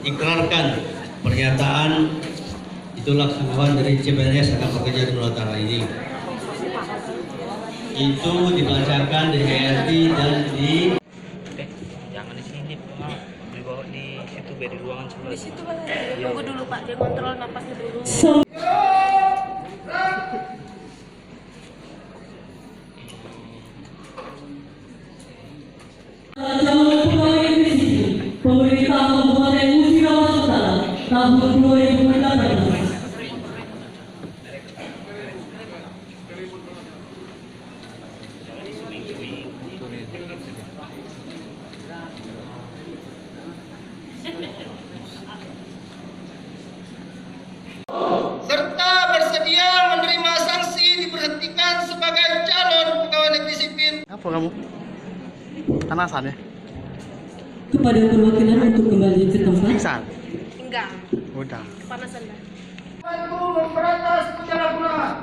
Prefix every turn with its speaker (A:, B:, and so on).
A: ikrarkan pernyataan itu laksanawan dari CPNS akan bekerja di Nusantara ini. Itu dibacakan di HRD dan di
B: jangan di sini Pak, dibawa di situ biar di ruangan sebelah.
C: Di situ Pak, tunggu dulu Pak, dia kontrol napasnya dulu.
D: Pemerintah Kabupaten Musirawas Utara tahun 2018.
E: Serta bersedia menerima sanksi diberhentikan sebagai calon pegawai negeri sipil.
F: Apa kamu? Panasan ya?
D: Kepada perwakilan untuk kembali ke tempat.
F: Pingsan?
C: Enggak,
F: Udah.
C: kepanasan dah.
E: Memberantas penyalahgunaan.